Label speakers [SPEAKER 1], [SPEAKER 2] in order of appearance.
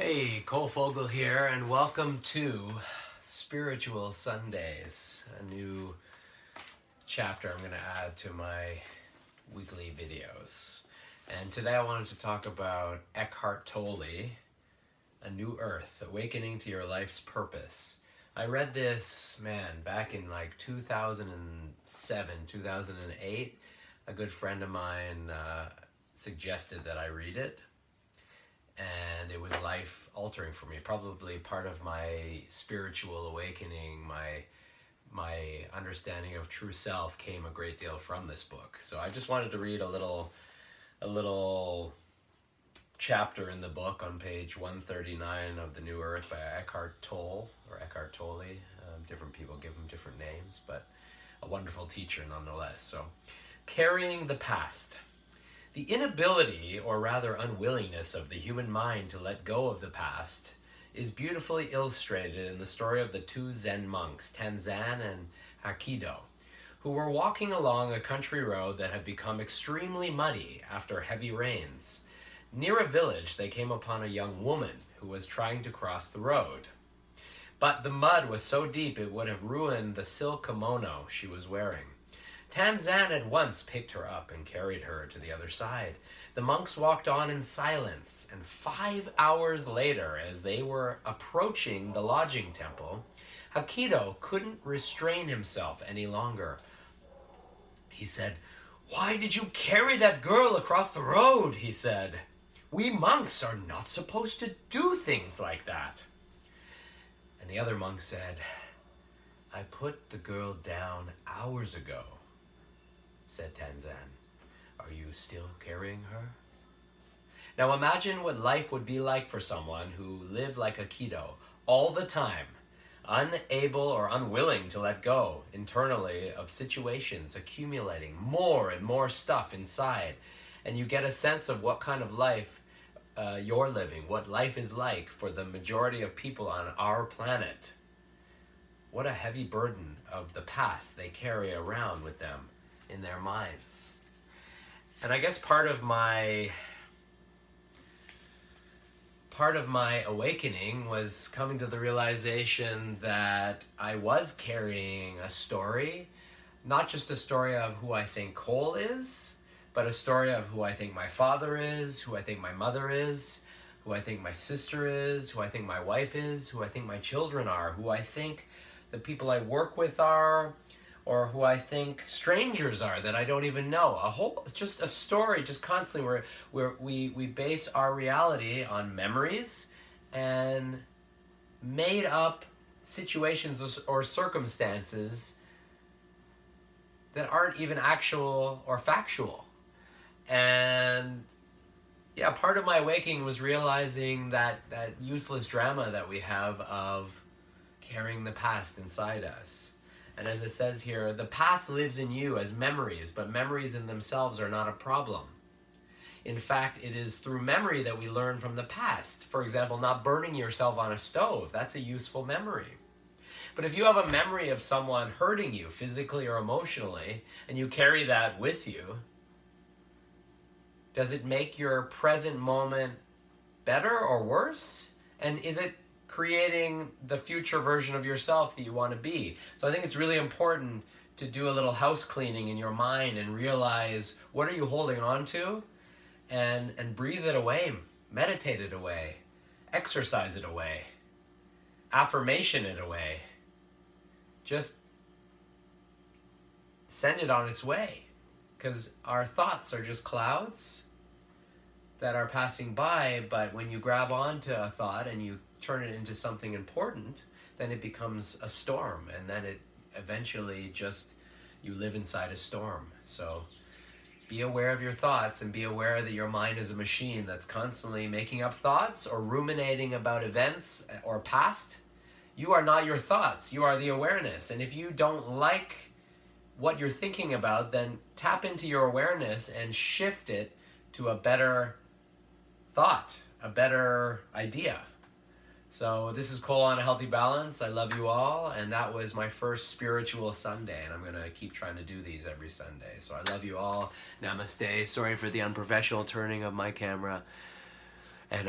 [SPEAKER 1] Hey, Cole Fogel here, and welcome to Spiritual Sundays, a new chapter I'm going to add to my weekly videos. And today I wanted to talk about Eckhart Tolle, A New Earth, Awakening to Your Life's Purpose. I read this, back in like 2007, 2008. A good friend of mine suggested that I read it. And it was life altering for me, probably part of my spiritual awakening. My understanding of true self came a great deal from this book. So I just wanted to read a little chapter in the book on page 139 of The New Earth by Eckhart Tolle, or Eckhart Tolle. Different people give him different names, but a wonderful teacher nonetheless. So, carrying the past. The inability, or rather unwillingness, of the human mind to let go of the past is beautifully illustrated in the story of the two Zen monks, Tanzan and Hakido, who were walking along a country road that had become extremely muddy after heavy rains. Near a village, they came upon a young woman who was trying to cross the road. But the mud was so deep it would have ruined the silk kimono she was wearing. Tanzan at once picked her up and carried her to the other side. The monks walked on in silence, and 5 hours later, as they were approaching the lodging temple, Hakido couldn't restrain himself any longer. He said, "Why did you carry that girl across the road?" he said. "We monks are not supposed to do things like that." And the other monk said, "I put the girl down hours ago," said Tanzan. "Are you still carrying her?" Now imagine what life would be like for someone who lived like Hakido all the time, unable or unwilling to let go internally of situations, accumulating more and more stuff inside. And you get a sense of what kind of life you're living, what life is like for the majority of people on our planet. What a heavy burden of the past they carry around with them in their minds. And I guess part of my awakening was coming to the realization that I was carrying a story, not just a story of who I think Cole is, but a story of who I think my father is, who I think my mother is, who I think my sister is, who I think my wife is, who I think my children are, who I think the people I work with are, or who I think strangers are that I don't even know. Just a story, just constantly where we base our reality on memories and made up situations or circumstances that aren't even actual or factual. And yeah, part of my awakening was realizing that useless drama that we have of carrying the past inside us. And as it says here, the past lives in you as memories, but memories in themselves are not a problem. In fact, it is through memory that we learn from the past. For example, not burning yourself on a stove, that's a useful memory. But if you have a memory of someone hurting you physically or emotionally, and you carry that with you, does it make your present moment better or worse? And is it creating the future version of yourself that you want to be? So I think it's really important to do a little house cleaning in your mind and realize, what are you holding on to? And breathe it away, meditate it away, exercise it away, affirmation it away. Just send it on its way, because our thoughts are just clouds that are passing by, but when you grab onto a thought and you turn it into something important, then it becomes a storm, and then it eventually just, you live inside a storm. So be aware of your thoughts, and be aware that your mind is a machine that's constantly making up thoughts or ruminating about events or past. You are not your thoughts, you are the awareness. And if you don't like what you're thinking about, then tap into your awareness and shift it to a better thought, a better idea. So this is Cole on A Healthy Balance. I love you all, and that was my first Spiritual Sunday, and I'm going to keep trying to do these every Sunday. So I love you all. Namaste. Sorry for the unprofessional turning of my camera. And